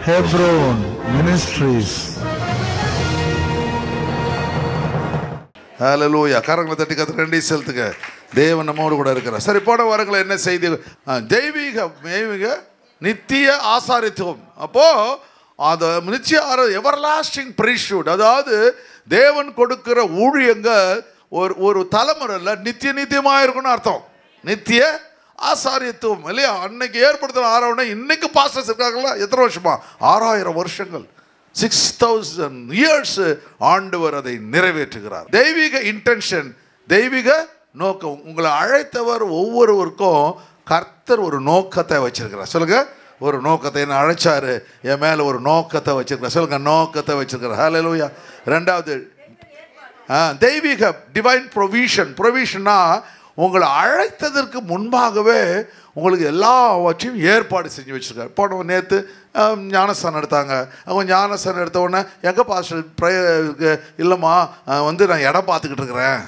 Hebron Ministries. ஹல்லேலூயா. கரங்களை தட்டி கர்த்தருக்கு நன்றி செலுத்துங்க. தேவன் நம்மோடு கூட இருக்கிறார். சரி, போன வாரங்களில் என்ன செய்தி? தெய்வீக நித்திய ஆசாரித்துவம். அப்போ அது நித்திய எவர்லாஸ்டிங் ப்ரீஸ்ட்ஹுட், அதாவது தேவன் கொடுக்கிற ஊழியங்கள் ஒரு தலைமுறையில் நித்தியமாக இருக்குன்னு அர்த்தம். நித்திய ஆசாரியத்துவம் இல்லையா? அன்னைக்கு ஏற்படுத்தின ஆரோனை இன்னைக்கு பாஸ்டர்ஸ் இருக்காங்களா? எத்தனை வருஷமா? 6000 வருஷங்கள், 6000 years ஆண்டவர் அதை நிறைவேற்றுகிறார். தெய்வீக இன்டென்ஷன், தெய்வீக நோக்கம். உங்களை அழைத்தவர் ஒவ்வொருவருக்கும் கர்த்தர் ஒரு நோக்கத்தை வச்சிருக்கிறார். சொல்லுங்க, ஒரு நோக்கத்தை. என்ன அழைச்சாரு, என் மேல ஒரு நோக்கத்தை வச்சிருக்கிறார். சொல்லுங்க, நோக்கத்தை வச்சிருக்கிறார். ஹல்லேலூயா. ரெண்டாவது தெய்வீக டிவைன் ப்ரொவிஷன். ப்ரொவிஷன்னா உங்களை அழைத்ததற்கு முன்பாகவே உங்களுக்கு எல்லாவற்றையும் ஏற்பாடு செஞ்சு வச்சுருக்காரு. போன நேற்று ஞானஸ்தானம் எடுத்தாங்க. அவங்க ஞானஸ்தானம் எடுத்த உடனே எங்கே பாஸ்டர் இல்லைம்மா நான் இடம் பார்த்துக்கிட்டு இருக்கிறேன்.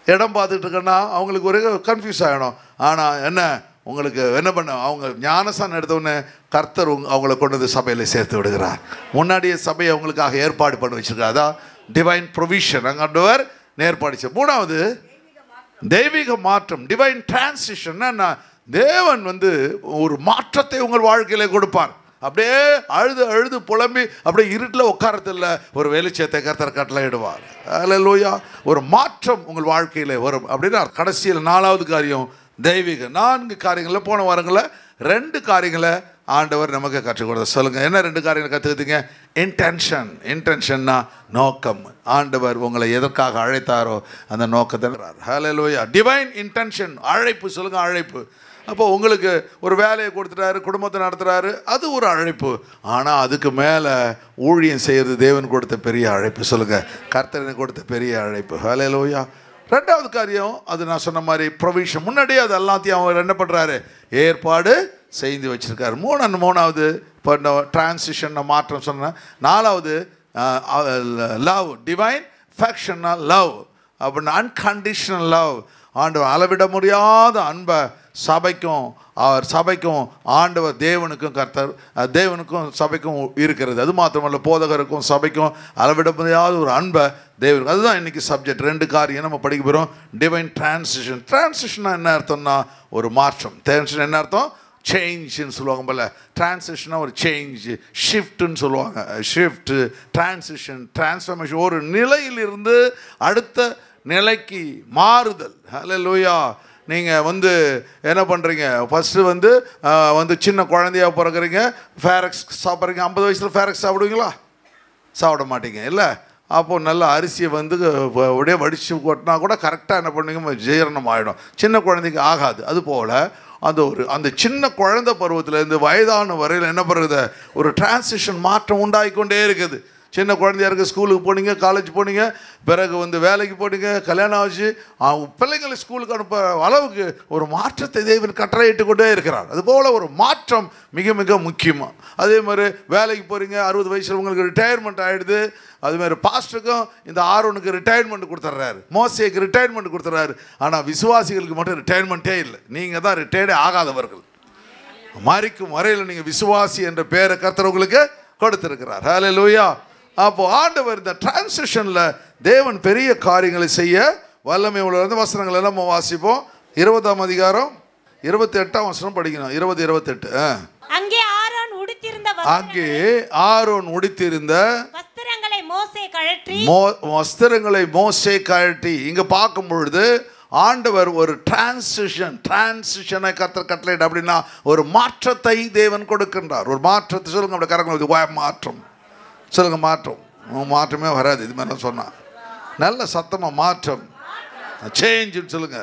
இடம் பார்த்துக்கிட்டு இருக்கேன்னா அவங்களுக்கு ஒரு கன்ஃபியூஸ் ஆகிடும். ஆனால் என்ன, உங்களுக்கு என்ன பண்ண, அவங்க ஞானஸ்தானம் எடுத்தவுடனே கர்த்தர் அவங்கள கொண்டு வந்து சபையில் சேர்த்து விடுகிறார். முன்னாடியே சபையை அவங்களுக்காக ஏற்பாடு பண்ணி வச்சுருக்கார். அதான் டிவைன் ப்ரொவிஷன். அங்கவர் ஏற்பாடு. மூணாவது தெய்வீக மாற்றம், டிவைன் டிரான்சிஷன். தேவன் ஒரு மாற்றத்தை உங்கள் வாழ்க்கையில கொடுப்பார். அப்படியே அழுது அழுது புலம்பி அப்படியே இருட்டில் உட்காரத்தில்ல, ஒரு வெளிச்சத்தை கர்த்தர் கட்டளையிடுவார். ஹல்லேலூயா. ஒரு மாற்றம் உங்கள் வாழ்க்கையில வரும் அப்படின்னா. கடைசியில் 4வது காரியம் தெய்வீக. 4 காரியங்களில் போன வாரங்களில் 2 காரியங்களை ஆண்டவர் நமக்கு கற்றுக் கொடுத்தார். சொல்லுங்க, என்ன 2 காரியங்களை கற்றுக்கிட்டீங்க? இன்டென்ஷன். இன்டென்ஷன்னா நோக்கம். ஆண்டவர் உங்களை எதற்காக அழைத்தாரோ அந்த நோக்கத்தை. ஹல்லேலூயா. டிவைன் இன்டென்ஷன், அழைப்பு. சொல்லுங்க, அழைப்பு. அப்போ உங்களுக்கு ஒரு வேலையை கொடுத்துட்டாரு, குடும்பத்தை நடத்துகிறாரு, அது ஒரு அழைப்பு. ஆனால் அதுக்கு மேலே ஊழியம் செய்கிறது தேவன் கொடுத்த பெரிய அழைப்பு. சொல்லுங்கள், கர்த்தரனை கொடுத்த பெரிய அழைப்பு. ஹல்லேலூயா. 2வது காரியம், அது நான் சொன்ன மாதிரி ப்ரொவிஷன். முன்னாடியே அது எல்லாத்தையும் அவர் என்ன பண்ணுறாரு, ஏற்பாடு செய்து வச்சுருக்காரு. 3வது இப்போ டிரான்சிஷன் மாற்றம் சொன்னேன். 4வது லவ், டிவைன் ஃபேக்ஷனா லவ் அப்படின்னா அன்கண்டிஷனல் லவ். ஆண்டவர் அளவிட முடியாத அன்பை சபைக்கும் ஆண்டவர் தேவனுக்கும் கர்த்தர் தேவனுக்கும் சபைக்கும் இருக்கிறது. அது மாத்திரமல்ல, போதகருக்கும் சபைக்கும் அளவிட முடியாத ஒரு அன்பை தேவனுக்கு. அதுதான் இன்னைக்கு சப்ஜெக்ட். 2 காரியம் நம்ம படிக்க போகிறோம். Divine transition. டிரான்சிஷன்னா என்ன அர்த்தம்னா ஒரு மாற்றம். டிரான்சிஷன் என்ன அர்த்தம்? சேஞ்சுன்னு சொல்லுவாங்க போல. டிரான்சிஷனாக ஒரு சேஞ்ச், ஷிஃப்ட்டுன்னு சொல்லுவாங்க. Shift, transition, transformation. ஒரு நிலையிலிருந்து அடுத்த நிலைக்கு மாறுதல். ஹல்லேலூயா. நீங்கள் என்ன பண்ணுறீங்க, ஃபஸ்ட்டு சின்ன குழந்தையாக பிறகுறீங்க, ஃபேரக்ஸ் சாப்பிட்றீங்க. 50 வயசில் ஃபேரக்ஸ் சாப்பிடுவீங்களா? சாப்பிட மாட்டீங்க இல்லை. அப்போது நல்ல அரிசியை அப்படியே வடித்து கொட்டினா கூட கரெக்டாக என்ன பண்ணுவீங்க, ஜீரணம் ஆகிடும். சின்ன குழந்தைக்கு ஆகாது. அதுபோல் அந்த சின்ன குழந்தை பருவத்திலேருந்து வயதான வரையில் என்ன பண்ணுறது, ஒரு டிரான்சிஷன் மாற்றம் உண்டாகிக்கொண்டே இருக்குது. சின்ன குழந்தையா இருக்க ஸ்கூலுக்கு போனீங்க, காலேஜ் போனீங்க, பிறகு வேலைக்கு போனீங்க, கல்யாணம் ஆச்சு, பிள்ளைங்களை ஸ்கூலுக்கு அனுப்ப அளவுக்கு ஒரு மாற்றத்தை தேவன் கட்டளையிட்டு கொண்டே இருக்கிறார். அதுபோல் ஒரு மாற்றம் மிக மிக முக்கியமாக. அதே மாதிரி வேலைக்கு போகிறீங்க, 60 வயசில் உங்களுக்கு ரிட்டையர்மெண்ட் ஆகிடுது. அதுமாதிரி பாஸ்டருக்கும் இந்த ஆரோனுக்கு ரிட்டையர்மெண்ட் கொடுத்துட்றாரு, மோசேக்கு ரிட்டையர்மெண்ட் கொடுத்துட்றாரு. ஆனால் விசுவாசிகளுக்கு மட்டும் ரிட்டையர்மெண்ட்டே இல்லை. நீங்கள் தான் ரிட்டையர்டே ஆகாதவர்கள். மரிக்கும் வரையில் நீங்கள் விசுவாசி என்ற பேரை கர்த்தர் உங்களுக்கு கொடுத்திருக்கிறார். ஹல்லேலூயா. அப்போ ஆண்டவர் இந்த டிரான்சிஷனில் தேவன் பெரிய காரியங்களை செய்ய வல்லமை உள்ள வசனங்கள் எல்லாம் நம்ம வாசிப்போம். 20ஆம் அதிகாரம் 28ஆம் வசனம் படிக்கணும். 20-28. அங்கே ஆரோன் உடுத்திருந்த வஸ்திரங்களை மோசே கழட்டி. இங்க பார்க்கும் பொழுது ஆண்டவர் ஒரு டிரான்சிஷனை கட்டளையிட அப்படின்னா ஒரு மாற்றத்தை தேவன் கொடுக்கின்றார். ஒரு மாற்றத்தை சொல்லுங்க, அப்படி கரங்க மாற்றம் சொல்லுங்க. மாற்றமே வராது இது மாதிரி சொன்னால். நல்ல சத்தமாக மாற்றம், சேஞ்சுன்னு சொல்லுங்க.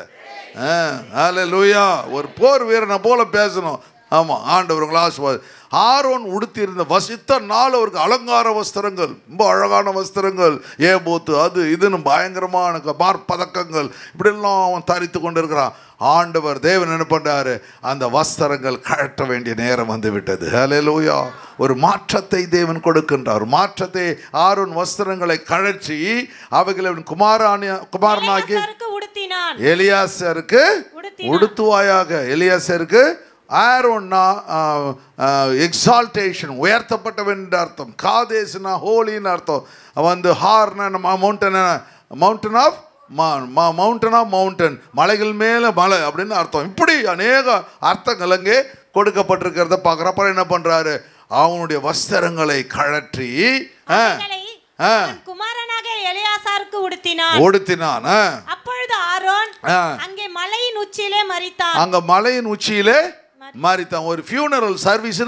ஹல்லேலூயா. ஒரு போர் வீரனை போல பேசணும். ஆமாம், ஆண்டவர் உங்களை ஆசீர்வாதம். ஆரோன் உடுத்தியிருந்த இத்தனை நாள் அவருக்கு அலங்கார வஸ்திரங்கள், ரொம்ப அழகான வஸ்திரங்கள், ஏபோத்து அது இதுன்னு பயங்கரமான பதக்கங்கள் இப்படியெல்லாம் அவன் தரித்து கொண்டு இருக்கிறான். ஆண்டவர் தேவன் என்ன பண்ணுறாரு, அந்த வஸ்திரங்கள் கழட்ட வேண்டிய நேரம் வந்து விட்டது. ஹல்லேலூயா. ஒரு மாற்றத்தை தேவன் கொடுக்கின்றார். மாற்றத்தை ஆரோன் வஸ்திரங்களை கழற்றி அவைகளை குமாரனாகி எலியாசருக்கு உடுத்துவாயாக. எலியாசருக்கு ஆரோன்னா எக்ஸால்டேஷன், உயர்த்தப்பட்டவன் என்ற அர்த்தம். காதேஸ்னா ஹோலின்னு அர்த்தம். வந்து ஹார்னா மவுண்டன் ஆஃப் மவுண்டன், மலைகள் மேலே மலை அப்படின்னு அர்த்தம். இப்படி அநேக அர்த்தங்கள் அங்கே கொடுக்கப்பட்டிருக்கிறத பார்க்குற. அப்புறம் என்ன பண்ணுறாரு, அவனுடைய வஸ்திரங்களை கழற்றி குமாரனாக எலியாசாருக்கு உடுத்தினான். அப்பொழுது ஆரோன் அங்கே மலையின் உச்சியிலே மரித்தான். அங்க மலையின் உச்சியிலே மரித்தான். ஒரு ஃபியூனரல் சர்வீஸ்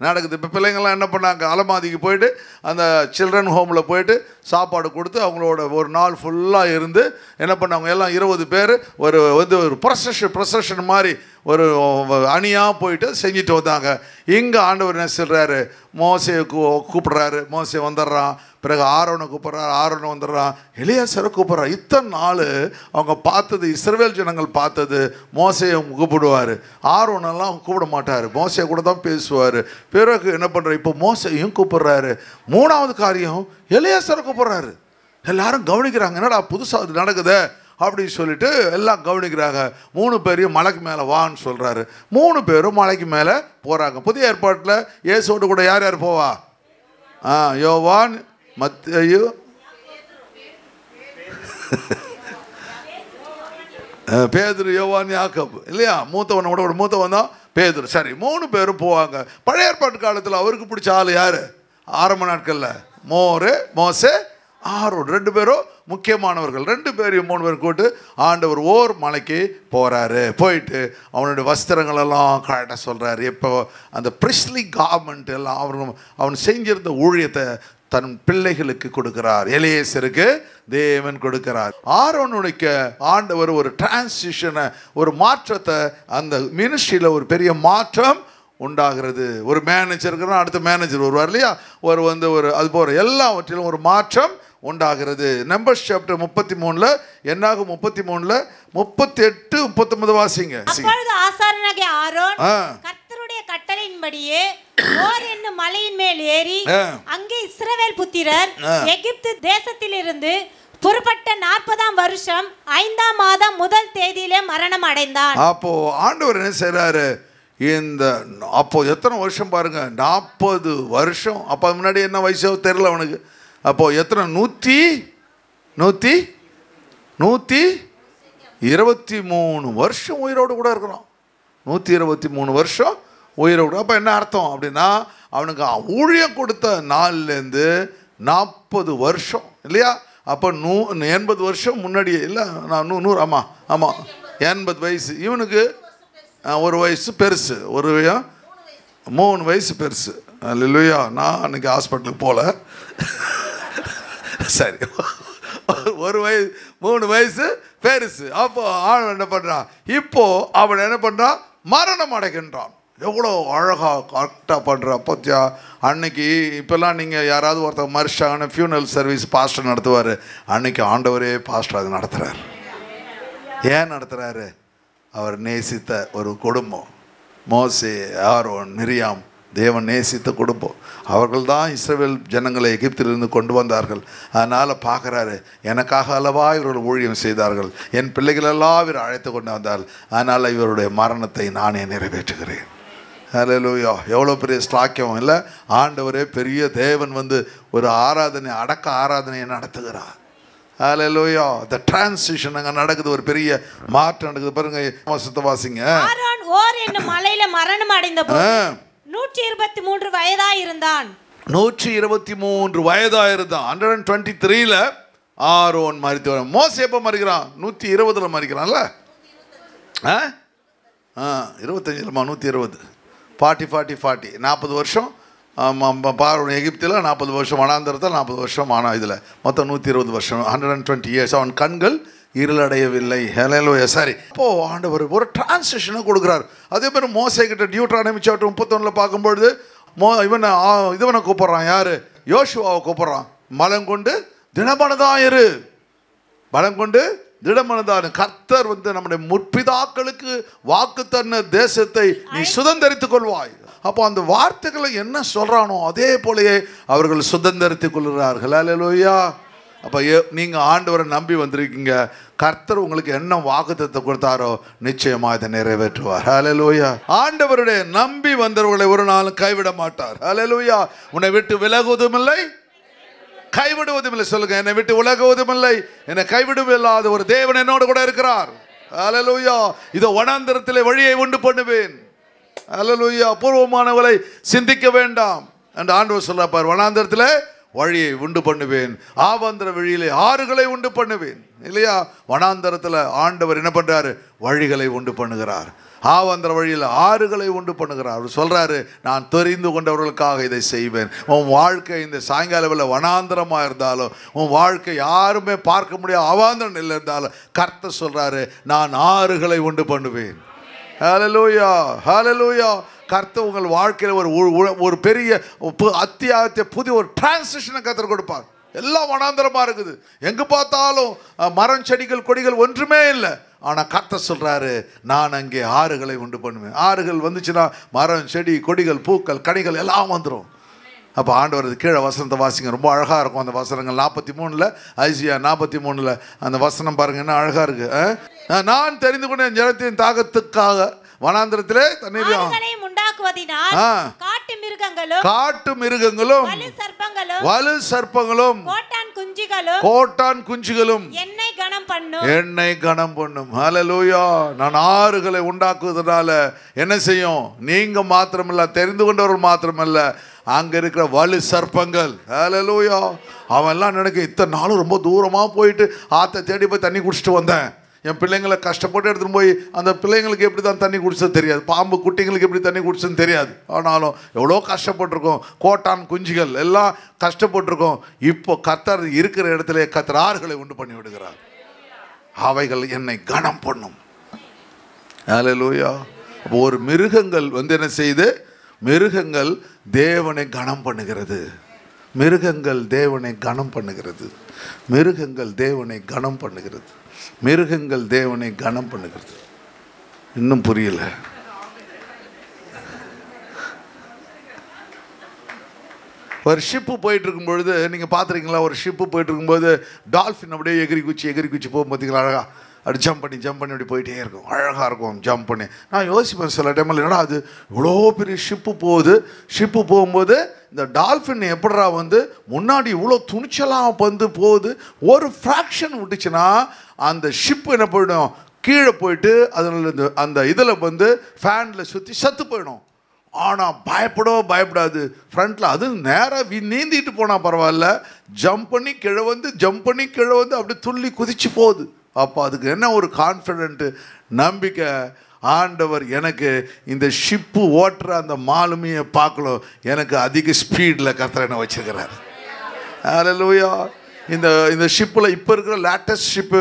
நடக்குது. இப்போ பிள்ளைங்கள்லாம் என்ன பண்ணாங்க, அலமாதிக்கு போயிட்டு அந்த சில்ட்ரன் ஹோமில் போயிட்டு சாப்பாடு கொடுத்து அவங்களோட ஒரு நாள் ஃபுல்லாக இருந்து என்ன பண்ணாங்க, எல்லாம் 20 பேர் ஒரு ப்ரொசஷன் மாதிரி ஒரு அணியாக போயிட்டு செஞ்சுட்டு வந்தாங்க. இங்கே ஆண்டவர் என்ன சொல்கிறாரு, மோசையை கூப்பிடுறாரு, மோசை வந்துடுறான். பிறகு ஆரோனை கூப்பிட்றாரு, ஆரோனை வந்துடுறான். எலியாசாரை கூப்பிட்றான். இத்தனை நாள் அவங்க பார்த்தது, இஸ்ரவேல் ஜனங்கள் பார்த்தது, மோசையை கூப்பிடுவார், ஆரோனெல்லாம் கூப்பிட மாட்டார், மோசையை கூட தான் பேசுவார். பிறகு என்ன பண்ணுறாரு, இப்போ மோசையும் கூப்பிட்றாரு. 3வது காரியம் எலியாசாரை கூப்பிட்றாரு. எல்லாரும் கவனிக்கிறாங்க, என்னடா புதுசாக அது நடக்குது அப்படின்னு சொல்லிட்டு எல்லாம் கவனிக்கிறாங்க. 3 பேரையும் மலைக்கு மேலே வான்னு சொல்கிறாரு. 3 பேரும் மலைக்கு மேலே போகிறாங்க. புதிய ஏற்பாட்டில் இயேசுவோடு கூட யார் யார் போவா? யோவான், மத்தேயு, பேதுரு, யோவான், யாக்கோபு இல்லையா? மூத்தவன் தான் பேதுரு. சரி, 3 பேரும் போவாங்க. பழைய ஏற்பாட்டு காலத்தில் அவருக்கு பிடிச்ச ஆள் யார்? ஆரம்ப நாட்களில் மோசே, ஆரோன் 2 பேரும் முக்கியமானவர்கள். 2 பேரையும் 3 பேரும் கூட்டு ஆண்டவர் ஓர் மலைக்கு போகிறாரு. போயிட்டு அவனுடைய வஸ்திரங்களெல்லாம் கரெக்டாக சொல்கிறாரு. இப்போ அந்த பிரிஸ்லி கார்மெண்ட் எல்லாம் அவன் செஞ்சிருந்த ஊழியத்தை தன் பிள்ளைகளுக்கு கொடுக்கிறார். எலியேசருக்கு தேவன் கொடுக்கிறார். ஆரோனுடைய ஆண்டவர் ஒரு டிரான்சிஷனை, ஒரு மாற்றத்தை, அந்த மினிஸ்ட்ரியில் ஒரு பெரிய மாற்றம் உண்டாகிறது. ஒரு மேனேஜருக்கு அடுத்த மேனேஜர் வருவார் இல்லையா, ஒரு அது போகிற எல்லாவற்றிலும் ஒரு மாற்றம் உண்டாகிறது. நம்பர்ஸ் சாப்டர் 33ல் என்னாகும், 33ல் 38, 39 வாசிங்க. அப்பொழுது ஆசாரியனாகிய ஆரோன் கர்த்தருடைய கட்டளையின்படியே ஓர் என்னும் மலையின் மேல் ஏறி அங்கே இஸ்ரவேல் புத்திரர் எகிப்து தேசத்திலிருந்து புறப்பட்ட 40ஆம் வருஷம் 5ஆம் மாதம் 1 தேதியிலே மரணம் அடைந்தான். அப்போ ஆண்டவர் என்ன செய்றாரு, அப்போ எத்தனை வருஷம் பாருங்க, 40 வருஷம். அப்போ முன்னாடி என்ன வயசோ தெரியல அவனுக்கு. அப்போ எத்தனை, 123 வருஷம் உயிரோடு கூட இருக்கிறான். 123 வருஷம் உயிரோடு. அப்போ என்ன அர்த்தம் அப்படின்னா, அவனுக்கு ஊழியம் கொடுத்த நாள்லேருந்து 40 வருஷம் இல்லையா? அப்போ 80 வருஷம் முன்னாடியே இல்லை, நான் 100, ஆமாம் 80 வயசு. இவனுக்கு 1 வயசு பெருசு, 3 வயசு பெருசு. இல்லையா? நான் அன்றைக்கி ஹாஸ்பிட்டலுக்கு போகல. சரி, 1 வயசு 3 வயசு பெருசு. அப்போ அவன் என்ன பண்ணுறான், இப்போ அவன் என்ன பண்ணுறான், மரணம் அடைகின்றான். எவ்வளோ அழகாக கரெக்டாக பண்ணுறான் பத்தியா. அன்னைக்கு இப்போல்லாம் நீங்கள் யாராவது ஒருத்தர் மரிச்சாங்கன்னு ஃபியூனரல் சர்வீஸ் பாஸ்டர் நடத்துவார். அன்னைக்கு ஆண்டவரே பாஸ்டர் அது நடத்துகிறார். ஏன் நடத்துகிறாரு? அவர் நேசித்த ஒரு குடும்பம், மோசே, ஆரோன், மிரியாம், தேவன் நேசித்த குடும்பம். அவர்கள் தான் இஸ்ரவேல் ஜனங்களை எகிப்திலிருந்து கொண்டு வந்தார்கள். அதனால் பார்க்குறாரு, எனக்காக அல்லவா இவர்கள் ஊழியம் செய்தார்கள், என் பிள்ளைகளெல்லாம் இவர் அழைத்து கொண்டு வந்தார்கள், அதனால் இவருடைய மரணத்தை நானே நிறைவேற்றுகிறேன். ஹல்லேலூயா! எவ்வளோ பெரிய ஸ்லாக்கியம் இல்லை? ஆண்டவரே பெரிய தேவன் ஒரு அடக்க ஆராதனையை நடத்துகிறார். ஹல்லேலூயா! the transition அங்க நடக்குது, ஒரு பெரிய மாற்றம் நடக்குது. பாருங்க, வசனத்தை வாசிங்க. ஆரோன் ஓர் என்னும் மலையில மரணம் அடைந்தபோது 123 வயதாய் இருந்தான். 123 வயதாய் இருந்தான். 123ல ஆரோன் மரித்தவன். மோசே எப்போ மரிக்கிறான்? 120ல் மரிக்கிறான்ல. 25 120 40 40 வருஷம். பார்வன் எகிப்தில் 40 வருஷம், வனாந்தரத்தில் 40 வருஷம், ஆனால் இதில் மொத்தம் 120 வருஷம், 120 இயர்ஸ். அவன் கண்கள் இருளடையவில்லை. ஹல்லேலூயா! சரி, அப்போது ஆண்டவர் ஒரு டிரான்சிஷனை கொடுக்குறாரு. அதே மாதிரி மோசே கிட்ட டியூட்ரானமி சாப்டர் 31ல் பார்க்கும்பொழுது இவனை கூப்பிட்றான். யார்? யோசுவாவை கூப்பிட்றான். பலங்கொண்டு திடமனதாயிரு, பலங்கொண்டு திடமனதான கர்த்தர் நம்முடைய முற்பிதாக்களுக்கு வாக்கு தந்த தேசத்தை நீ சுதந்தரித்துக் கொள்வாய். அப்போ அந்த வார்த்தைகளை என்ன சொல்கிறானோ அதே போலயே அவர்கள் சுதந்தரித்துக் கொள்கிறார்கள். ஹல்லேலூயா! அப்போ நீங்கள் ஆண்டவரை நம்பி வந்திருக்கீங்க. கர்த்தர் உங்களுக்கு என்ன வாக்குத்தத்தத்தை கொடுத்தாரோ நிச்சயமாக இதை நிறைவேற்றுவார். ஹல்லேலூயா. ஆண்டவருடைய நம்பி வந்தவர்களை ஒரு நாளும் கைவிட மாட்டார். ஹல்லேலூயா. உன்னை விட்டு விலகுவதும் இல்லை, கைவிடுவதும் இல்லை. சொல்லுங்க, என்னை விட்டு விலகுவதும் இல்லை, என்னை கைவிடுவதும் இல்லாத ஒரு தேவன் என்னோடு கூட இருக்கிறார். ஹல்லேலூயா. இதோ வனாந்தரத்திலே வழியை உண்டு பண்ணுவேன். ஹல்லேலூயா. அபூர்வமானவளை சிந்திக்க வேண்டாம் என்று ஆண்டவர் சொல்றார். வனாந்தரத்தில் வழியை உண்டு பண்ணுவேன், ஆவந்திர வழியிலே ஆறுகளை உண்டு பண்ணுவேன். இல்லையா? வனாந்தரத்தில் ஆண்டவர் என்ன பண்றாரு? வழிகளை உண்டு பண்ணுகிறார். ஆவந்திர வழியில் ஆறுகளை உண்டு பண்ணுகிறார். அவர் சொல்றாரு, நான் தெரிந்து கொண்டவர்களுக்காக இதை செய்வேன். உன் வாழ்க்கை இந்த சாயங்கால வனாந்தரமாக இருந்தாலும், உன் வாழ்க்கை யாருமே பார்க்க முடியாத அவாந்தரம் இல்லை இருந்தாலும், கர்த்தர் சொல்றாரு, நான் ஆறுகளை உண்டு பண்ணுவேன். ஹல்லேலூயா, ஹல்லேலூயா. கர்த்தர் உங்கள் வாழ்க்கையில் ஒரு பெரிய அத்தியாயத்தை புதிய ஒரு டிரான்சிஷனை கர்த்தர் கொடுப்பார். எல்லாம் வனாந்தரமாக இருக்குது, எங்கே பார்த்தாலும் மரம் செடிகள் கொடிகள் ஒன்றுமே இல்லை. ஆனால் கர்த்தர் சொல்கிறாரு, நான் அங்கே ஆறுகளை உண்டு பண்ணுவேன். ஆறுகள் வந்துச்சுன்னா மரம் செடி கொடிகள் பூக்கள் கனிகள் எல்லாம் வந்துடும். அப்போ ஆண்டவர் கீழே வசனத்தை வாசிங்க, ரொம்ப அழகாக இருக்கும் அந்த வசனங்கள். 43 ஐசியா 43 அந்த வசனம் பாருங்க, என்ன அழகாக இருக்கு. நான் தெரிந்து கொண்ட ஜனத்தின் தாகத்துக்காக வனாந்தரத்திலே தண்ணீர் காட்டு மிருகங்களும் வலு சர்ப்பங்களும் கோட்டான் குஞ்சுகளும் என்னை கனம் பண்ணும். ஹல்லேலூயா. நான் ஆறுகளை உண்டாக்குவதனால என்ன செய்யும்? நீங்க மாத்திரமல்ல, தெரிந்து கொண்டவர்கள் மாத்திரமல்ல, அங்க இருக்கிற வலு சர்ப்பங்கள். ஹல்லேலூயா. அவன்லாம் நினைக்க, இத்தனை நாளும் ரொம்ப தூரமா போயிட்டு ஆற்றை தேடி போய் தண்ணி குடிச்சிட்டு வந்தேன், என் பிள்ளைங்களை கஷ்டப்பட்டு எடுத்துகிட்டு போய் அந்த பிள்ளைங்களுக்கு எப்படி தான் தண்ணி குடிச்சது தெரியாது, பாம்பு குட்டிங்களுக்கு எப்படி தண்ணி குடிச்சதுன்னு தெரியாது. ஆனாலும் எவ்வளோ கஷ்டப்பட்டிருக்கோம், கோட்டான் குஞ்சுகள் எல்லாம் கஷ்டப்பட்டிருக்கோம். இப்போ கர்த்தர் இருக்கிற இடத்துல கர்த்தர் ஆறுகளை உண்டு பண்ணி விடுகிறார். அவைகள் என்னை கனம் பண்ணும். ஹல்லேலூயா. அப்போ ஒரு மிருகங்கள் என்ன செய்யுது? மிருகங்கள் தேவனை கனம் பண்ணுகிறது. மிருகங்கள் தேவனை கனம் பண்ணுகிறது. மிருகங்கள் தேவனை கனம் பண்ணுகிறது. மிருகங்கள் தேவனை கனம் பண்ணுகிறது. இன்னும் புரியல. ஒரு ஷிப்பு போயிட்டு இருக்கும் பொழுது நீங்கள் பார்த்துருக்கீங்களா? ஒரு ஷிப்பு போயிட்டு இருக்கும்போது டால்ஃபின் அப்படியே எகிரி குச்சி போகும் பார்த்தீங்களா? அழகா அப்படி ஜம்ப் பண்ணி அப்படி போயிட்டே இருக்கும், அழகாக இருக்கும் ஜம்ப் பண்ணி. நான் யோசிப்பேன் சில டைமில், என்னடா அது இவ்வளோ பெரிய ஷிப்பு போகுது, ஷிப்பு போகும்போது இந்த டால்ஃபின் எப்படா முன்னாடி இவ்வளோ துணிச்சலாக போகுது, ஒரு ஃப்ராக்ஷன் விட்டுச்சுன்னா அந்த ஷிப்பு என்ன போயிடும்? கீழே போயிட்டு அதில் அந்த இதில் ஃபேனில் சுற்றி சத்து போயிடும். ஆனால் பயப்படாது. ஃப்ரண்ட்டில் அது நேராக நீந்திட்டு போனால் பரவாயில்ல, ஜம்ப் பண்ணி கீழே அப்படி துள்ளி குதிச்சு போகுது. அப்போ அதுக்கு என்ன ஒரு கான்ஃபிடென்ட்டு, நம்பிக்கை. ஆண்டவர் எனக்கு இந்த ஷிப்பு ஓட்டுற அந்த மாலுமியை பார்க்கணும், எனக்கு அதிக ஸ்பீடில் கர்த்தர் என்ன வச்சுருக்கிறார். ஹல்லேலூயா. இந்த ஷிப்பில் இப்போ இருக்கிற லேட்டஸ்ட் ஷிப்பு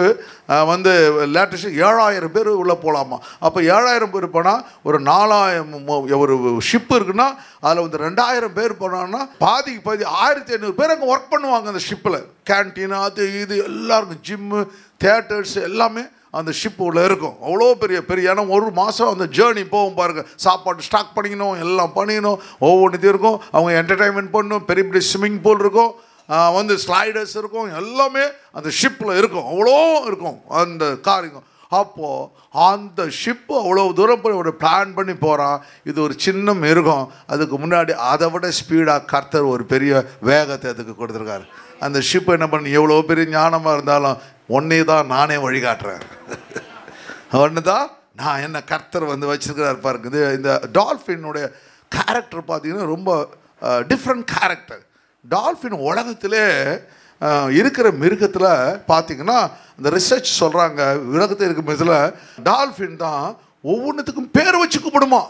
லேட்டஸ்ட் 7000 பேர் உள்ளே போகலாமா. அப்போ 7000 பேர் போனால் ஒரு 4000 ஒரு ஷிப்பு இருக்குன்னா அதில் 2000 பேர் போனாங்கன்னா பாதி 1500 பேர் அங்கே ஒர்க் பண்ணுவாங்க அந்த ஷிப்பில். கேன்டீன் அது இது எல்லாருக்கும், ஜிம்மு தியேட்டர்ஸ் எல்லாமே அந்த ஷிப்பு உள்ள இருக்கும். அவ்வளோ பெரிய ஏன்னா ஒரு மாதம் அந்த ஜேர்னி போகும் பாருங்கள். சாப்பாடு ஸ்டாக் பண்ணிக்கணும், எல்லாம் பண்ணிக்கணும், ஒவ்வொன்றுத்தையும் இருக்கும். அவங்க என்டர்டைன்மெண்ட் பண்ணணும், பெரிய ஸ்விம்மிங் பூல் இருக்கும், ஸ்லைடர்ஸ் இருக்கும், எல்லாமே அந்த ஷிப்பில் இருக்கும். அவ்வளோ இருக்கும் அந்த காரியம். அப்போது அந்த ஷிப்பு அவ்வளோ தூரம் போய் ஒரு பிளான் பண்ணி போகிறான். இது ஒரு சின்ன மிருகம், அதுக்கு முன்னாடி அதை விட ஸ்பீடாக கர்த்தர் ஒரு பெரிய வேகத்தை அதுக்கு கொடுத்துருக்காரு. அந்த ஷிப்பு என்ன பண்ணி எவ்வளோ பெரிய ஞானமாக இருந்தாலும் ஒன்றே தான் நானே வழிகாட்டுறேன், ஒன்று தான் நான் என்ன கர்த்தர் வச்சுருக்கிறார் பாருங்க. இந்த டால்ஃபினுடைய கேரக்டர் பார்த்தீங்கன்னா ரொம்ப டிஃப்ரெண்ட் கேரக்டர். டால்ஃபின் உலகத்திலே இருக்கிற மிருகத்தில் பார்த்தீங்கன்னா இந்த ரிசர்ச் சொல்கிறாங்க, உலகத்தில் இருக்கிற மிருகத்தில் டால்ஃபின் தான் ஒவ்வொன்றுத்துக்கும் பேர் வச்சு கூப்பிடுமா.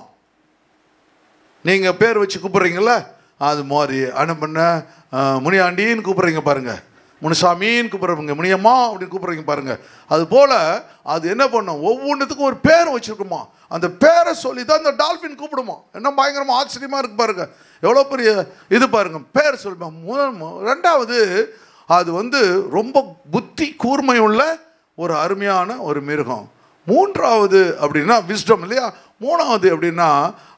நீங்கள் பேர் வச்சு கூப்பிட்றீங்கள, அது மாதிரி அனுப்பண்ண முனியாண்டின்னு கூப்பிட்றீங்க பாருங்கள், முனுசாமின்னு கூப்பிட்றவங்க, முனியம்மா அப்படின்னு கூப்பிட்றீங்க பாருங்கள். அது போல் அது என்ன பண்ணும், ஒவ்வொன்றுத்துக்கும் ஒரு பேர் வச்சுருக்குமா. அந்த பேரை சொல்லி தான் இந்த டால்ஃபின் கூப்பிடுமா. என்ன பயங்கரமாக ஆச்சரியமாக இருக்கு பாருங்க, எவ்வளோ பெரிய இது பாருங்க, பேர் சொல்லுமா. ரெண்டாவது அது ரொம்ப புத்தி கூர்மை உள்ள ஒரு அருமையான ஒரு மிருகம். மூன்றாவது அப்படின்னா விஸ்டம் இல்லையா. மூணாவது அப்படின்னா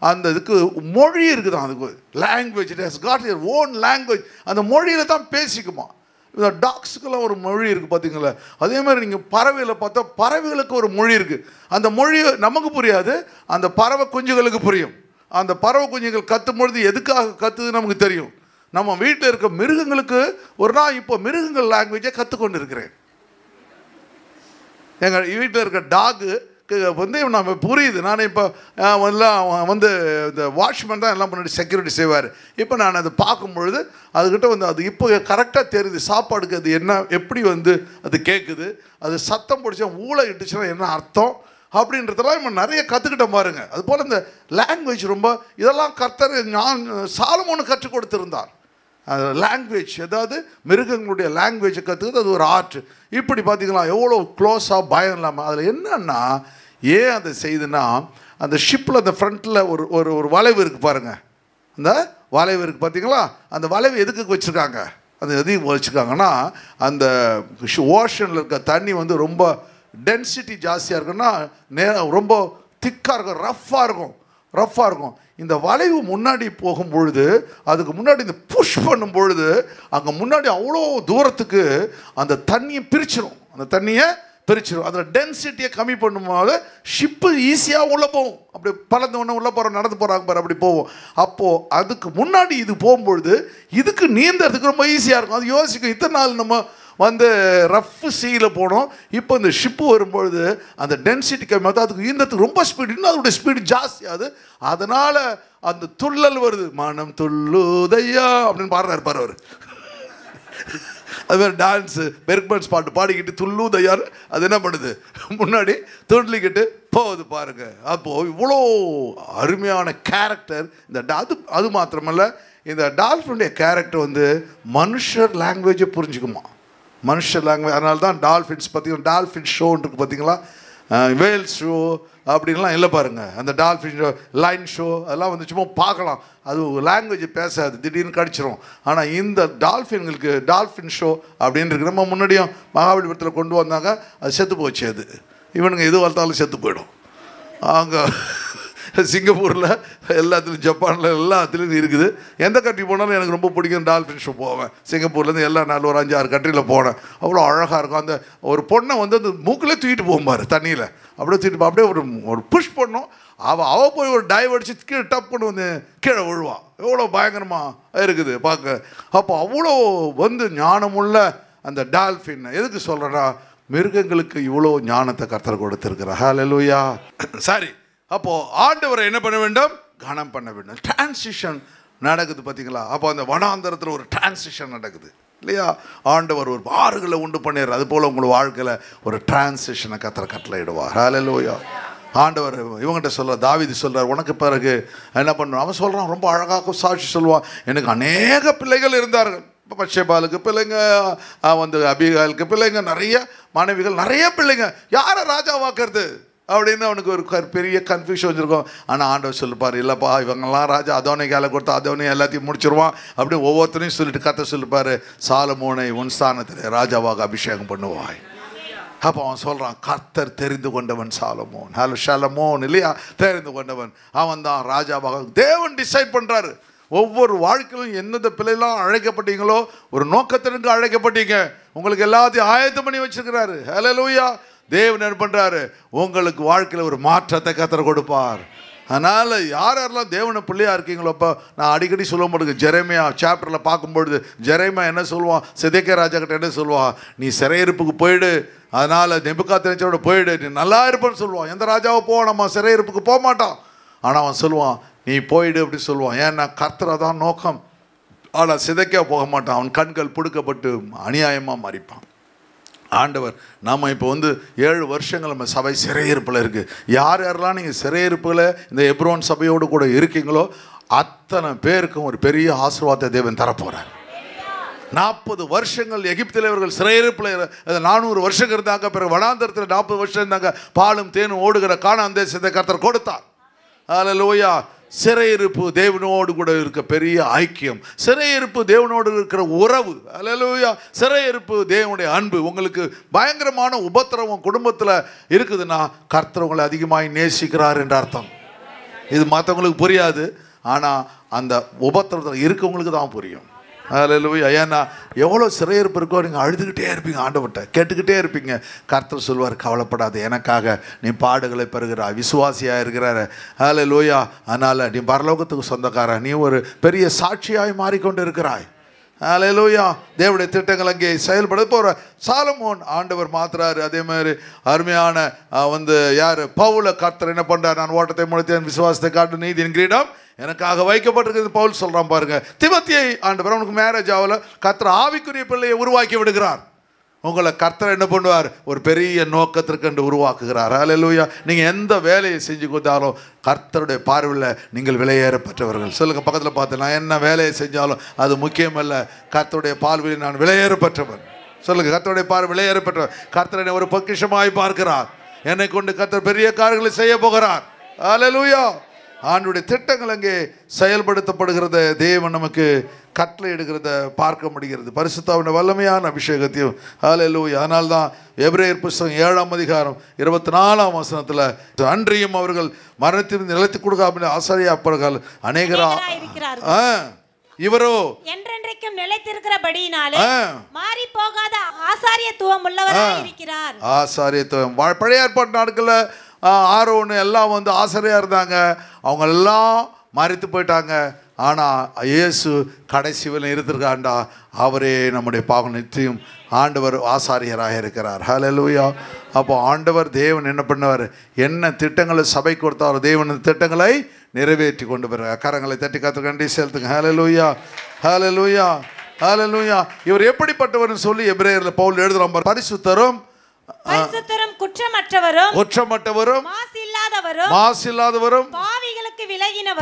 அந்த இதுக்கு மொழி இருக்குதான், அதுக்கு language, it has got your own language. அந்த மொழியில் தான் பேசிக்குமா. இந்த டாக்ஸுக்கெல்லாம் ஒரு மொழி இருக்குது பார்த்தீங்களா? அதே மாதிரி நீங்கள் பறவைகளை பார்த்தா பறவைகளுக்கு ஒரு மொழி இருக்குது. அந்த மொழி நமக்கு புரியாது, அந்த பறவை குஞ்சுகளுக்கு புரியும். அந்த பறவை குஞ்சுகள் கத்தும் பொழுது எதுக்காக கத்துது நமக்கு தெரியும். நம்ம வீட்டில் இருக்க மிருகங்களுக்கு ஒரு நாள் இப்போ மிருகங்கள் லாங்குவேஜை கற்றுக்கொண்டு இருக்கிறேன். எங்கள் வீட்டில் இருக்க டாகு வந்து நம்ம புரியுது. நான் இப்போ எல்லாம் வந்து இந்த வாட்ச்மேன் தான் எல்லாம் முன்னாடி செக்யூரிட்டி செய்வார். இப்போ நான் அதை பார்க்கும்பொழுது அதுக்கிட்ட வந்து அது இப்போ கரெக்டாக தெரியுது சாப்பாடுக்கு அது என்ன எப்படி வந்து அது கேட்குது, அது சத்தம் பிடிச்சா ஊழ இட்டுச்சுன்னா என்ன அர்த்தம் அப்படின்றதெல்லாம் நம்ம நிறைய கற்றுக்கிட்ட பாருங்க. அதுபோல் இந்த லாங்குவேஜ் ரொம்ப இதெல்லாம் கர்த்தர் சாலமோனு கற்றுக் கொடுத்துருந்தார். லாங்குவேஜ், அதாவது மிருகங்களுடைய லாங்குவேஜை கற்றுக்கிறது அது ஒரு ஆர்ட். இப்படி பார்த்தீங்களா எவ்வளோ க்ளோஸாக பயம் இல்லாமல். அதில் என்னன்னா ஏன் அதை செய்யுதுன்னா, அந்த ஷிப்பில் அந்த ஃப்ரண்ட்டில் ஒரு ஒரு ஒரு வளைவு இருக்குது பாருங்கள். அந்த வளைவு இருக்குது பார்த்தீங்களா? அந்த வளைவு எதுக்கு வச்சுருக்காங்க, அது எதுக்கு வச்சுருக்காங்கன்னா, அந்த ஓஷனில் இருக்க தண்ணி வந்து ரொம்ப டென்சிட்டி ஜாஸ்தியாக இருக்குன்னா ரொம்ப திக்காக இருக்கும், ரஃப்பாக இருக்கும். இந்த வளைவு முன்னாடி போகும் பொழுது அதுக்கு முன்னாடி இந்த புஷ் பண்ணும் பொழுது அங்கே முன்னாடி அவ்வளோ தூரத்துக்கு அந்த தண்ணியை பிரிச்சிடும். அதில் டென்சிட்டியை கம்மி பண்ணும்போது ஷிப்பு ஈஸியாக உள்ளே போகும். அப்படி பறந்து ஒன்று உள்ளே போகிறோம், நடந்து போகிறாங்க பாரு, அப்படி போவோம். அப்போது அதுக்கு முன்னாடி இது போகும்பொழுது இதுக்கு நீந்தறதுக்கு ரொம்ப ஈஸியாக இருக்கும். அது யோசிக்கும், இத்தனை நாள் நம்ம வந்து ரஃப் சீயில் போனோம், இப்போ இந்த ஷிப்பு வரும்பொழுது அந்த டென்சிட்டி கம்மி, அதுக்கு ஈந்தத்துக்கு ரொம்ப ஸ்பீடு, இன்னும் அதோடைய ஸ்பீடு ஜாஸ்தியாகுது. அதனால் அந்த துள்ளல் வருது. மனம் துள்ளுதையா அப்படின்னு பாடுறாரு பாரு அவர். அது மாதிரி டான்ஸு பெர்க்மன்ஸ் பாட்டு பாடிக்கிட்டு துள்ளுதையார் அது என்ன பண்ணுது, முன்னாடி துள்ளிக்கிட்டு போகுது பாருங்க. அப்போது இவ்வளோ அருமையான கேரக்டர் இந்த அது மாத்திரமல்ல, இந்த டால்ஃபினுடைய கேரக்டர் வந்து மனுஷர் லாங்குவேஜை புரிஞ்சுக்குமா, மனுஷர் லாங்குவேஜ். அதனால தான் டால்ஃபின்ஸ் பார்த்தீங்கன்னா டால்ஃபின் ஷோன்னு இருக்குது பார்த்தீங்களா, வேல் ஷோ அப்படின்லாம் இல்லை பாருங்கள். அந்த டால்ஃபின் ஷோ, லைன் ஷோ அதெல்லாம் வந்து சும்மா பார்க்கலாம், அது லாங்குவேஜ் பேசாது, திடீர்னு கடிச்சிரும். ஆனால் இந்த டால்ஃபின்களுக்கு டால்ஃபின் ஷோ அப்படின்னு இருக்குது. நம்ம முன்னாடியும் மகாபலிபுரத்தில் கொண்டு வந்தாங்க, அது செத்து போச்சு. அது இவனுங்க எது வளர்த்தாலும் செத்து போயிடும். அங்கே சிங்கப்பூரில் எல்லாத்துலேயும், ஜப்பானில் எல்லாத்துலேயும் இருக்குது. எந்த கண்ட்ரி போனாலும் எனக்கு ரொம்ப பிடிக்கும் டால்ஃபின் ஷோ போவேன். சிங்கப்பூர்லேருந்து எல்லா நாள் ஒரு 5-6 கண்ட்ரியில் போனேன். அவ்வளோ அழகாக இருக்கும். அந்த ஒரு பொண்ணை வந்து அந்த மூக்கிலே தூக்கிட்டு போகும்பார் தண்ணியில், அப்படியே தூக்கிட்டு அப்படியே ஒரு புஷ் பண்ணோம். அவள் போய் ஒரு டைவ் அடித்து கீழே டப்புன்னு வந்து கீழே விழுவான். எவ்வளோ பயங்கரமாக இருக்குது பார்க்க. அப்போ அவ்வளோ வந்து ஞானமுள்ள அந்த டால்ஃபின். எதுக்கு சொல்கிறேன்னா, மிருகங்களுக்கு இவ்வளோ ஞானத்தை கர்த்தர் கொடுத்துருக்குறா. ஹல்லேலூயா. சரி, அப்போது ஆண்டவரை என்ன பண்ண வேண்டும், கனம் பண்ண வேண்டும். டிரான்சிஷன் நடக்குது பார்த்தீங்களா? அப்போ அந்த வனாந்தரத்தில் ஒரு டிரான்சிஷன் நடக்குது இல்லையா? ஆண்டவர் ஒரு ஆறுகளை உண்டு பண்ணிடுறார். அது போல் உங்களோட வாழ்க்கையில் ஒரு டிரான்சிஷனை கர்த்தர் கட்டளையிடுவார். ஹல்லேலூயா. ஆண்டவர் இவங்ககிட்ட சொல்கிறார், தாவீது சொல்கிறார், உனக்கு பிறகு என்ன பண்ணுவான். அவன் சொல்கிறான், ரொம்ப அழகாக சாட்சி சொல்லுவான், எனக்கு அநேக பிள்ளைகள் இருந்தார்கள். இப்போ பட்சேபாலுக்கு பிள்ளைங்க, வந்து அபிகாலுக்கு பிள்ளைங்க, நிறைய மனைவிகள், நிறைய பிள்ளைங்க, யாரை ராஜாவாக்குறது அப்படின்னு அவனுக்கு ஒரு பெரிய கன்ஃபியூஷன் வச்சுருக்கோம். ஆனால் ஆண்டவர் சொல்லிப்பார், இல்லைப்பா இவங்கெல்லாம் ராஜா, அதோனை காலை கொடுத்தா அதோனை எல்லாத்தையும் முடிச்சிருவான் அப்படின்னு ஒவ்வொருத்தரையும் சொல்லிட்டு கத்த சொல்லிப்பார், சாலமோனை உன் ஸ்தானத்தில் ராஜாவாக அபிஷேகம் பண்ணுவாய். அப்போ அவன் சொல்கிறான், கர்த்தர் தெரிந்து கொண்டவன் சாலமோன். ஹலோ ஷலமோன் இல்லையா, தெரிந்து கொண்டவன், அவன் தான் ராஜாவாக. தேவன் டிசைட் பண்ணுறாரு. ஒவ்வொரு வாழ்க்கையிலும் எந்தெந்த பிள்ளைலாம் அழைக்கப்பட்டீங்களோ ஒரு நோக்கத்திற்கு அழைக்கப்பட்டீங்க. உங்களுக்கு எல்லாத்தையும் ஆயத்தம் பண்ணி வச்சிருக்கிறாரு. ஹல்லேலூயா. தேவன் என்ன பண்ணுறாரு, உங்களுக்கு வாழ்க்கையில் ஒரு மாற்றத்தை கர்த்தர் கொடுப்பார். அதனால் யாரெல்லாம் தேவனை பிள்ளையாக இருக்கீங்களோ, இப்போ நான் அடிக்கடி சொல்ல மாட்டேங்க, ஜெரேமியா சாப்டரில் பார்க்கும்பொழுது ஜெரேமியா என்ன சொல்லுவான், சிதேக்கியா ராஜா கிட்ட என்ன சொல்லுவான், நீ சிறையிருப்புக்கு போயிடு, அதனால் நேபுகாத்நேச்சாரோட போயிடு, நீ நல்லா இருப்பேன்னு சொல்லுவான். எந்த ராஜாவை போவான், நம்ம சிறையிருப்புக்கு போக மாட்டான். ஆனால் அவன் சொல்லுவான், நீ போயிடு அப்படி சொல்லுவான். ஏன்னா கர்த்தரை தான் நோக்கம். ஆனால் சிதைக்க போக மாட்டான். அவன் கண்கள் பிடுக்கப்பட்டு அநியாயமாக மறிப்பான். ஆண்டவர் நம்ம இப்போ வந்து 7 வருஷங்கள் நம்ம சபை சிறையிருப்பில் இருக்குது. யாரெல்லாம் நீங்கள் சிறையிருப்பில் இந்த எப்ரோன் சபையோடு கூட இருக்கீங்களோ அத்தனை பேருக்கும் ஒரு பெரிய ஆசீர்வாதத்தை தேவன் தரப்போகிறார். 40 வருஷங்கள் எகிப்தில் இவர்கள் சிறையிருப்பில் 400 வருஷம் இருந்தாங்க. பிறகு வனாந்தரத்தில் 40 வருஷம் இருந்தாங்க. பாலும் தேனும் ஓடுகிற கானான் தேசத்தை கர்த்தர் கொடுத்தார். ஹல்லேலூயா. சிறையிருப்பு தேவனோடு கூட இருக்க பெரிய ஐக்கியம், சிறையிருப்பு தேவனோடு இருக்கிற உறவு. ஹல்லேலூயா. சிறையிருப்பு தேவனுடைய அன்பு. உங்களுக்கு பயங்கரமான உபத்திரவம் குடும்பத்தில் இருக்குதுன்னா கர்த்தர் உங்களை அதிகமாக நேசிக்கிறார் என்ற அர்த்தம். இது மற்றவங்களுக்கு புரியாது, ஆனால் அந்த உபத்திரத்தில் இருக்கவங்களுக்கு தான் புரியும். ஹல்லேலூயா. ஏன்னா எவ்வளோ சிறையிருப்பு இருக்கோ நீங்கள் அழுதுகிட்டே இருப்பீங்க, ஆண்டவர்கிட்ட கேட்டுக்கிட்டே இருப்பீங்க. கர்த்தர் சொல்வார், கவலைப்படாது, எனக்காக நீ பாடுகளை பெறுகிறாய், விசுவாசியாக இருக்கிறார். ஹல்லேலூயா. அதனால் நீ பரலோகத்துக்கு சொந்தக்காரன், நீ ஒரு பெரிய சாட்சியாய் மாறிக்கொண்டு இருக்கிறாய். ஹல்லேலூயா. தேவனுடைய திட்டங்கள் அங்கே செயல்பட போகிற சாலமோன் ஆண்டவர் மாத்துறாரு. அதே மாதிரி அருமையான யார் பவுல கர்த்தர் என்ன பண்ணுறார், நான் ஓட்டத்தை முடித்தேன், விசுவாசத்தை காட்டு, நீதியின் கிரீடம் எனக்காக வைக்கப்பட்டிருக்கிறது பவுல் சொல்கிறான் பாருங்க. திமோத்தியை ஆண்டவர் அவனுக்கு மேரேஜ் ஆகல, கர்த்தர் ஆவிக்குரிய பிள்ளையை உருவாக்கி விடுகிறார். உங்களை கர்த்தர் என்ன பண்ணுவார், ஒரு பெரிய நோக்கத்திற்கென்று உருவாக்குகிறார். ஹல்லேலூயா. நீங்கள் எந்த வேலையை செஞ்சு கொடுத்தாலும் கர்த்தருடைய பார்வையில் நீங்கள் விலையேறப்பட்டவர்கள். சொல்லுங்கள் பக்கத்தில் பார்த்து, நான் என்ன வேலையை செஞ்சாலும் அது முக்கியமல்ல, கர்த்தருடைய பார்வையில் நான் விலையேறப்பட்டவன். சொல்லுங்கள், கர்த்தருடைய பார்வை விலையேறப்பட்டவன். கர்த்தர் என்னை ஒரு பொக்கிஷமாய் பார்க்கிறார், என்னை கொண்டு கர்த்தர் பெரிய காரியங்களை செய்ய போகிறார். ஹல்லேலூயா. ஆண்டுடைய திட்டங்கள் அங்கே செயல்படுத்தப்படுகிறத தேவன் நமக்கு கட்டளை எடுக்கிறத பார்க்க முடிகிறது. பரிசுத்தாவின் வல்லமையான அபிஷேகத்தையும். ஹல்லேலூயா. அதனால்தான் எபிரேயர் புத்தகம் 7ஆம் அதிகாரம் 24ஆம் வசனத்தில், அன்றியும் அவர்கள் மரணத்திலிருந்து நிலைத்து கொடுக்காமல் ஆசாரியர்கள் அநேகரா இவரோ என்றென்றைக்கும் நிலைத்திருக்கிறபடியினாலே மாறி போகாத ஆசாரியத்துவம் உள்ளவராய் இருக்கிறார். ஆசாரியத்துவம். பழைய ஏற்பாட்டு நாட்களில் ஆரோன்னு எல்லாம் ஆசாரியாக இருந்தாங்க, அவங்க எல்லாம் மரித்து போயிட்டாங்க. ஆனால் இயேசு கடைசி வரை இருந்திருக்காண்டா, அவரே நம்முடைய பாவம் நிச்சயம் ஆண்டவர் ஆசாரியராக இருக்கிறார். ஹல்லேலூயா. அப்போ ஆண்டவர் தேவன் என்ன பண்ணுவார், என்ன திட்டங்களை சபை கொடுத்தாரோ தேவன் திட்டங்களை நிறைவேற்றி கொண்டு வருகிறார். கரங்களை தட்டி காத்து கண்டி செலுத்துங்க. ஹல்லேலூயா, ஹல்லேலூயா, ஹல்லேலூயா. இவர் எப்படிப்பட்டவர்னு சொல்லி எபிரேயர்ல பவுல் எழுதுறான், பரிசுத்தரும் குற்றமற்றவரும் மாசில்லாதவரும்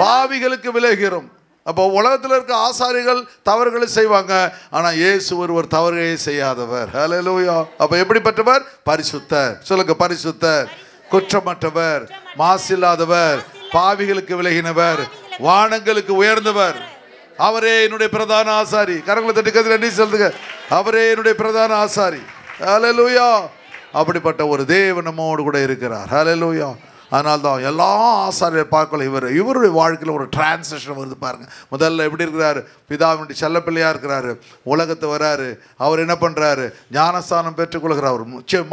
பாவிகளுக்கு விலகிறோம். அப்போ உலகத்தில் இருக்க ஆசாரிகள் தவறுகளை செய்வாங்க, ஆனால் இயேசு ஒருவர் தவறுகளை செய்யாதவர். ஹல்லேலூயா. அப்போ எப்படிப்பட்டவர், பரிசுத்தர். சொல்லுங்க, பரிசுத்தர், குற்றமற்றவர், மாசில்லாதவர், பாவிகளுக்கு விலகினவர், வானங்களுக்கு உயர்ந்தவர். அவரே என்னுடைய பிரதான ஆசாரி. கரங்களை தட்டி கதிரண்டி சொல்லுங்க, அவரே என்னுடைய பிரதான ஆசாரி. ஹல்லேலூயா. அப்படிப்பட்ட ஒரு தேவன் நம்மோடு கூட இருக்கிறார். ஹல்லேலூயா. அதனால்தான் எல்லா ஆசாரியரை பார்க்கல, இவருடைய வாழ்க்கையில் ஒரு டிரான்சிஷன் வருது பாருங்க. முதல்ல எப்படி இருக்கிறாரு, பிதாவினுடைய செல்லப்பிள்ளையாக இருக்கிறாரு, உலகத்தை வராரு, அவர் என்ன பண்ணுறாரு, ஞானஸ்தானம் பெற்றுக்கொள்கிறார், ஒரு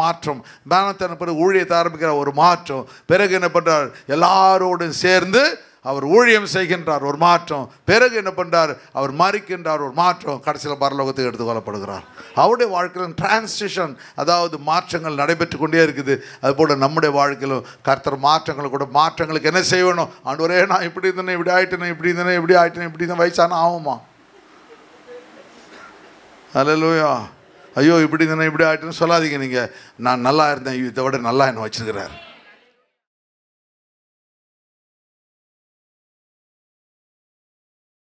மாற்றம், ஞானத்தான பிறகு ஊழியத்தை ஆரம்பிக்கிறார், ஒரு மாற்றம். பிறகு என்ன பண்ணுறார், எல்லாரோடும் சேர்ந்து அவர் ஊழியம் செய்கின்றார், ஒரு மாற்றம். பிறகு என்ன பண்ணுறார், அவர் மறிக்கின்றார், ஒரு மாற்றம். கடைசியில் பரலோகத்துக்கு எடுத்துக்கொள்ளப்படுகிறார். அவருடைய வாழ்க்கையில் டிரான்சிஷன், அதாவது மாற்றங்கள் நடைபெற்று கொண்டே இருக்குது. அதுபோல் நம்முடைய வாழ்க்கையிலும் கர்த்தர் மாற்றங்கள் கூட, மாற்றங்களுக்கு என்ன செய்யணும், ஆண்டவரே நான் இப்படி இருந்தேனே, இப்படி ஆகிட்டேனே, இப்படி இருந்தேனே, இப்படி ஆகிட்டேனே, இப்படி தான் வயசான ஆகுமா. ஹல்லேலூயா. ஐயோ இப்படி இருந்தேனே, இப்படி ஆகிட்டேன்னு சொல்லாதீங்க. நீங்கள் நான் நல்லா இருந்தேன், இதை விட நல்லா என்ன வச்சுருக்கிறார்.